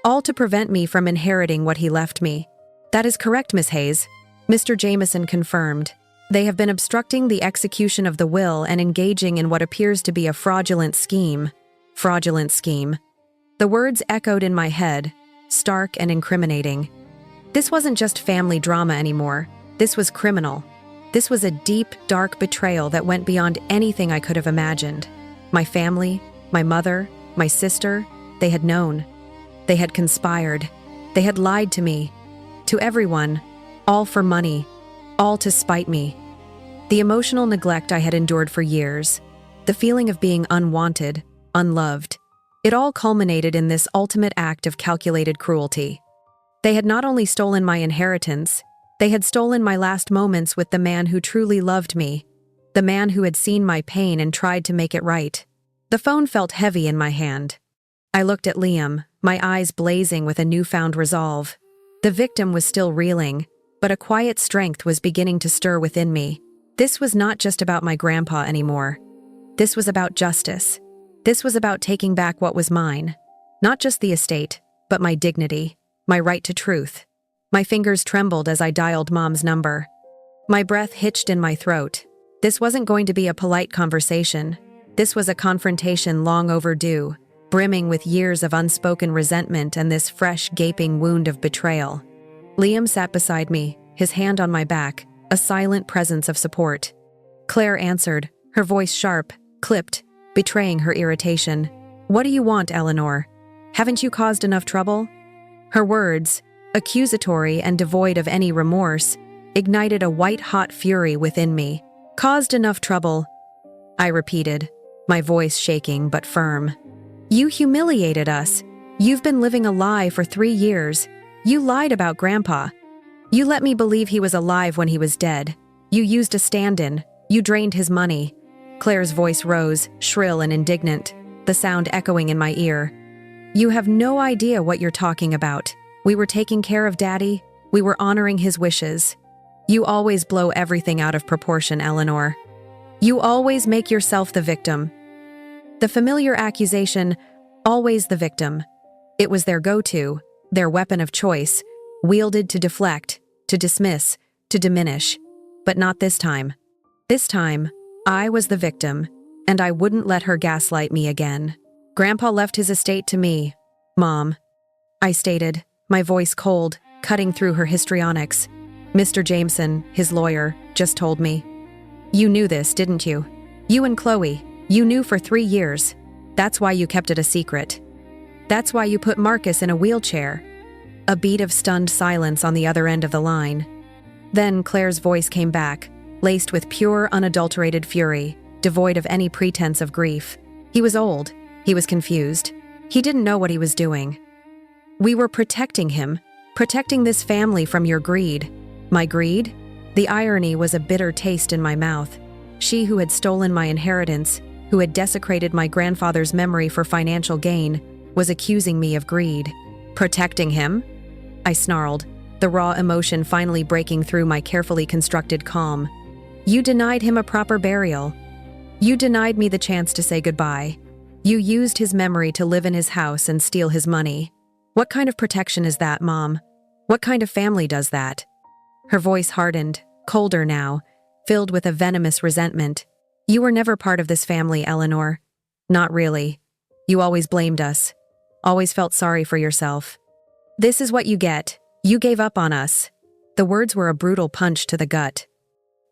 All to prevent me from inheriting what he left me. That is correct, Miss Hayes. Mr. Jameson confirmed. They have been obstructing the execution of the will and engaging in what appears to be a fraudulent scheme. Fraudulent scheme. The words echoed in my head, stark and incriminating. This wasn't just family drama anymore. This was criminal. This was a deep, dark betrayal that went beyond anything I could have imagined. My family, my mother, my sister, they had known. They had conspired. They had lied to me. To everyone. All for money. All to spite me. The emotional neglect I had endured for years. The feeling of being unwanted, unloved. It all culminated in this ultimate act of calculated cruelty. They had not only stolen my inheritance, they had stolen my last moments with the man who truly loved me, the man who had seen my pain and tried to make it right. The phone felt heavy in my hand. I looked at Liam, my eyes blazing with a newfound resolve. The victim was still reeling, but a quiet strength was beginning to stir within me. This was not just about my grandpa anymore. This was about justice. This was about taking back what was mine. Not just the estate, but my dignity, my right to truth. My fingers trembled as I dialed Mom's number. My breath hitched in my throat. This wasn't going to be a polite conversation. This was a confrontation long overdue, brimming with years of unspoken resentment and this fresh, gaping wound of betrayal. Liam sat beside me, his hand on my back, a silent presence of support. Claire answered, her voice sharp, clipped, betraying her irritation. "What do you want, Eleanor? Haven't you caused enough trouble?" Her words, accusatory and devoid of any remorse, ignited a white-hot fury within me. "Caused enough trouble," I repeated, my voice shaking but firm. "You humiliated us. You've been living a lie for 3 years. You lied about Grandpa. You let me believe he was alive when he was dead. You used a stand-in. You drained his money." Claire's voice rose, shrill and indignant, the sound echoing in my ear. "You have no idea what you're talking about. We were taking care of Daddy. We were honoring his wishes. You always blow everything out of proportion, Eleanor. You always make yourself the victim." The familiar accusation, always the victim. It was their go-to, their weapon of choice, wielded to deflect, to dismiss, to diminish. But not this time. This time, I was the victim, and I wouldn't let her gaslight me again. "Grandpa left his estate to me, Mom," I stated, my voice cold, cutting through her histrionics. "Mr. Jameson, his lawyer, just told me. You knew this, didn't you? You and Chloe, you knew for 3 years. That's why you kept it a secret. That's why you put Marcus in a wheelchair." A beat of stunned silence on the other end of the line. Then Claire's voice came back, laced with pure, unadulterated fury, devoid of any pretense of grief. He was old. He was confused. He didn't know what he was doing. "We were protecting him, protecting this family from your greed." My greed? The irony was a bitter taste in my mouth. She who had stolen my inheritance, who had desecrated my grandfather's memory for financial gain, was accusing me of greed. "Protecting him?" I snarled. the raw emotion finally breaking through my carefully constructed calm. You denied him a proper burial. You denied me the chance to say goodbye. You used his memory to live in his house and steal his money. What kind of protection is that, Mom? What kind of family does that? Her voice hardened, colder now, filled with a venomous resentment. You were never part of this family, Eleanor. Not really. You always blamed us. Always felt sorry for yourself. This is what you get. You gave up on us. The words were a brutal punch to the gut.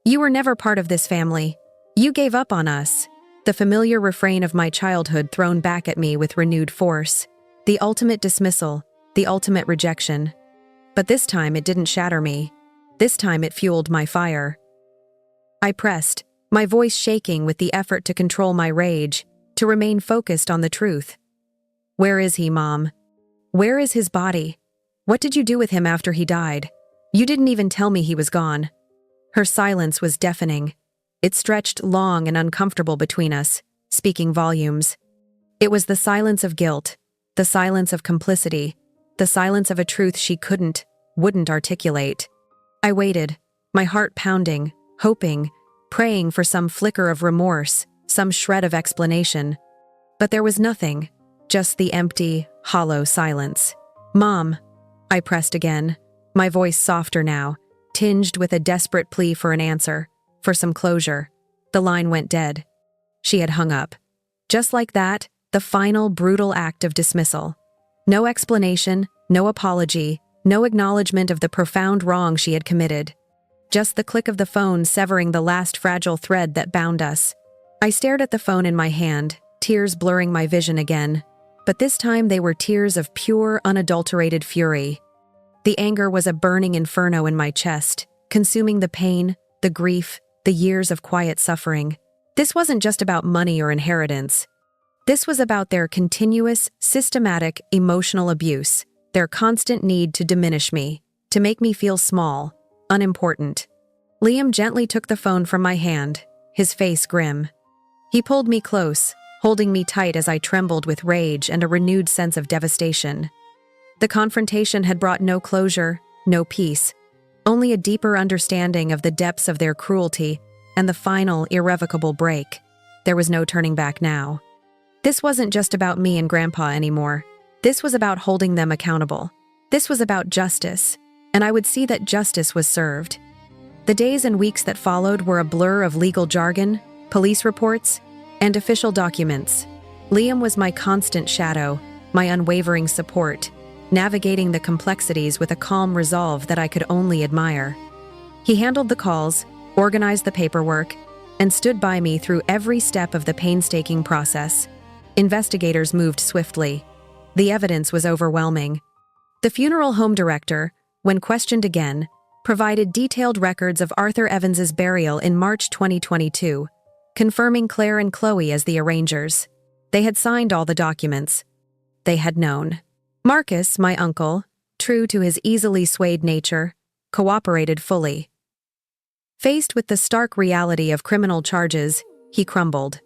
You were never part of this family. You gave up on us. The familiar refrain of my childhood thrown back at me with renewed force. The ultimate dismissal, the ultimate rejection. But this time it didn't shatter me. This time it fueled my fire. I pressed, my voice shaking with the effort to control my rage, to remain focused on the truth. Where is he, Mom? Where is his body? What did you do with him after he died? You didn't even tell me he was gone. Her silence was deafening. It stretched long and uncomfortable between us, speaking volumes. It was the silence of guilt, the silence of complicity, the silence of a truth she wouldn't articulate. I waited, my heart pounding, hoping, praying for some flicker of remorse, some shred of explanation. But there was nothing, just the empty, hollow silence. Mom, I pressed again, my voice softer now, tinged with a desperate plea for an answer, for some closure. The line went dead. She had hung up. Just like that, the final brutal act of dismissal. No explanation, no apology, no acknowledgement of the profound wrong she had committed. Just the click of the phone severing the last fragile thread that bound us. I stared at the phone in my hand, tears blurring my vision again. But this time they were tears of pure, unadulterated fury. The anger was a burning inferno in my chest, consuming the pain, the grief, the years of quiet suffering. This wasn't just about money or inheritance. This was about their continuous, systematic, emotional abuse, their constant need to diminish me, to make me feel small, unimportant. Liam gently took the phone from my hand, his face grim. He pulled me close, holding me tight as I trembled with rage and a renewed sense of devastation. The confrontation had brought no closure, no peace, only a deeper understanding of the depths of their cruelty and the final, irrevocable break. There was no turning back now. This wasn't just about me and Grandpa anymore. This was about holding them accountable. This was about justice, and I would see that justice was served. The days and weeks that followed were a blur of legal jargon, police reports, and official documents. Liam was my constant shadow, my unwavering support, navigating the complexities with a calm resolve that I could only admire. He handled the calls, organized the paperwork, and stood by me through every step of the painstaking process. Investigators moved swiftly. The evidence was overwhelming. The funeral home director, when questioned again, provided detailed records of Arthur Evans's burial in March 2022, confirming Claire and Chloe as the arrangers. They had signed all the documents. They had known. Marcus, my uncle, true to his easily swayed nature, cooperated fully. Faced with the stark reality of criminal charges, he crumbled.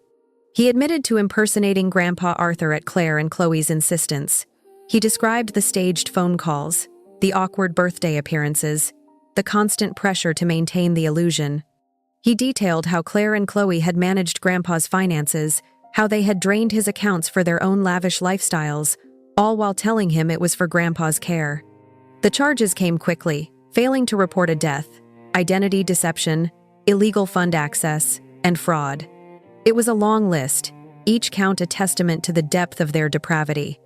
He admitted to impersonating Grandpa Arthur at Claire and Chloe's insistence. He described the staged phone calls, the awkward birthday appearances, the constant pressure to maintain the illusion. He detailed how Claire and Chloe had managed Grandpa's finances, how they had drained his accounts for their own lavish lifestyles, all while telling him it was for Grandpa's care. The charges came quickly, failing to report a death, identity deception, illegal fund access, and fraud. It was a long list, each count a testament to the depth of their depravity.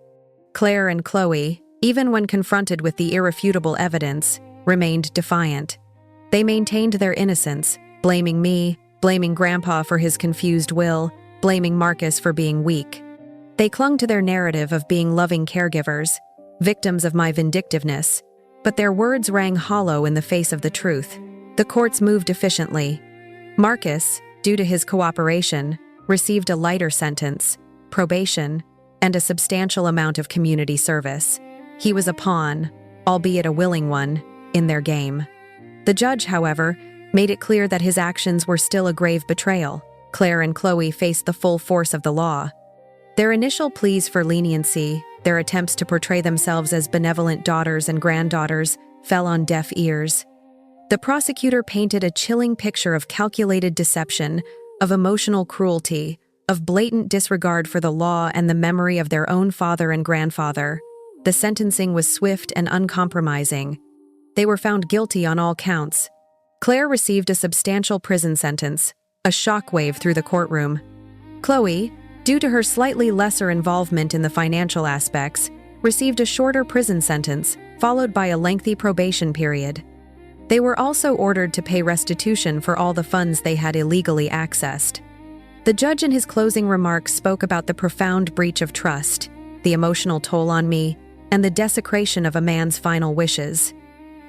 Claire and Chloe, even when confronted with the irrefutable evidence, remained defiant. They maintained their innocence, blaming me, blaming Grandpa for his confused will, blaming Marcus for being weak. They clung to their narrative of being loving caregivers, victims of my vindictiveness, but their words rang hollow in the face of the truth. The courts moved efficiently. Marcus, due to his cooperation, received a lighter sentence, probation, and a substantial amount of community service. He was a pawn, albeit a willing one, in their game. The judge, however, made it clear that his actions were still a grave betrayal. Claire and Chloe faced the full force of the law. Their initial pleas for leniency, their attempts to portray themselves as benevolent daughters and granddaughters, fell on deaf ears. The prosecutor painted a chilling picture of calculated deception, of emotional cruelty, of blatant disregard for the law and the memory of their own father and grandfather. The sentencing was swift and uncompromising. They were found guilty on all counts. Claire received a substantial prison sentence, a shockwave through the courtroom. Chloe, due to her slightly lesser involvement in the financial aspects, received a shorter prison sentence, followed by a lengthy probation period. They were also ordered to pay restitution for all the funds they had illegally accessed. The judge in his closing remarks spoke about the profound breach of trust, the emotional toll on me, and the desecration of a man's final wishes.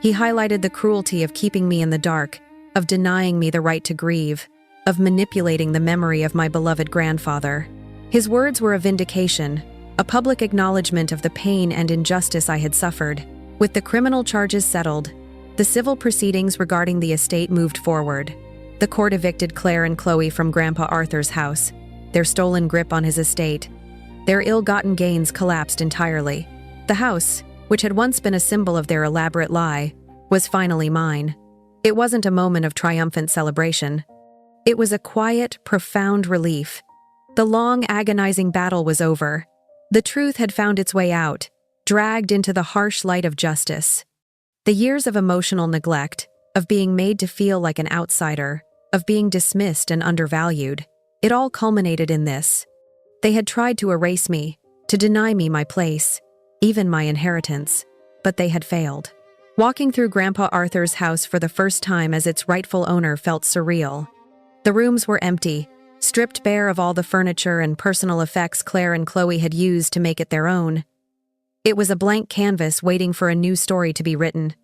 He highlighted the cruelty of keeping me in the dark, of denying me the right to grieve, of manipulating the memory of my beloved grandfather. His words were a vindication, a public acknowledgement of the pain and injustice I had suffered. With the criminal charges settled, the civil proceedings regarding the estate moved forward. The court evicted Claire and Chloe from Grandpa Arthur's house, their stolen grip on his estate. Their ill-gotten gains collapsed entirely. The house, which had once been a symbol of their elaborate lie, was finally mine. It wasn't a moment of triumphant celebration. It was a quiet, profound relief. The long, agonizing battle was over. The truth had found its way out, dragged into the harsh light of justice. The years of emotional neglect, of being made to feel like an outsider, of being dismissed and undervalued, it all culminated in this. They had tried to erase me, to deny me my place, even my inheritance, but they had failed. Walking through Grandpa Arthur's house for the first time as its rightful owner felt surreal. The rooms were empty, stripped bare of all the furniture and personal effects Claire and Chloe had used to make it their own. It was a blank canvas waiting for a new story to be written.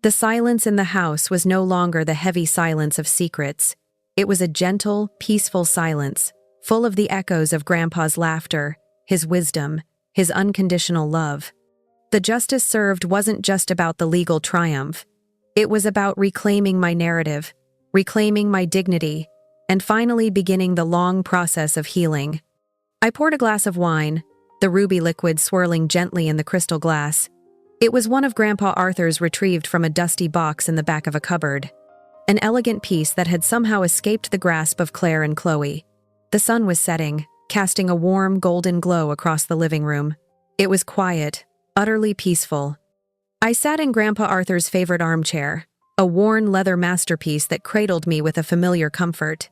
The silence in the house was no longer the heavy silence of secrets. It was a gentle, peaceful silence, full of the echoes of Grandpa's laughter, his wisdom, his unconditional love. The justice served wasn't just about the legal triumph. It was about reclaiming my narrative, reclaiming my dignity, and finally beginning the long process of healing. I poured a glass of wine, the ruby liquid swirling gently in the crystal glass. It was one of Grandpa Arthur's retrieved from a dusty box in the back of a cupboard. An elegant piece that had somehow escaped the grasp of Claire and Chloe. The sun was setting, casting a warm, golden glow across the living room. It was quiet, utterly peaceful. I sat in Grandpa Arthur's favorite armchair, a worn leather masterpiece that cradled me with a familiar comfort.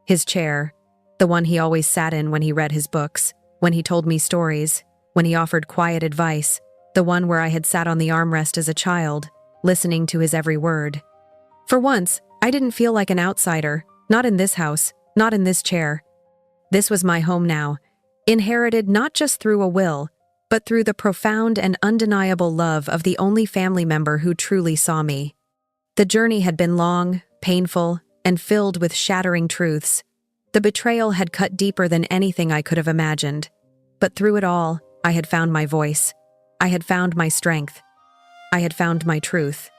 His chair, the one he always sat in when he read his books, when he told me stories, when he offered quiet advice, the one where I had sat on the armrest as a child, listening to his every word. For once, I didn't feel like an outsider, not in this house, not in this chair. This was my home now, inherited not just through a will, but through the profound and undeniable love of the only family member who truly saw me. The journey had been long, painful, and filled with shattering truths. The betrayal had cut deeper than anything I could have imagined. But through it all, I had found my voice. I had found my strength. I had found my truth.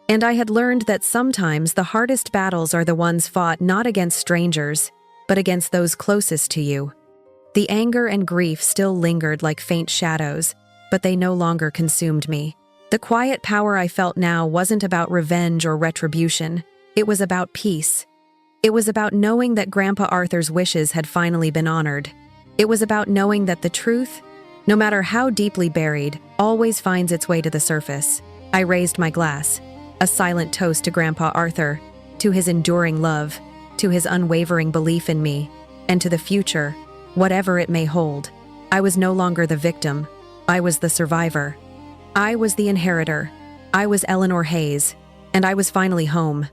And I had learned that sometimes the hardest battles are the ones fought not against strangers, but against those closest to you. The anger and grief still lingered like faint shadows, but they no longer consumed me. The quiet power I felt now wasn't about revenge or retribution. It was about peace. It was about knowing that Grandpa Arthur's wishes had finally been honored. It was about knowing that the truth, no matter how deeply buried, always finds its way to the surface. I raised my glass, a silent toast to Grandpa Arthur, to his enduring love, to his unwavering belief in me, and to the future, whatever it may hold. I was no longer the victim. I was the survivor. I was the inheritor. I was Eleanor Hayes, and I was finally home.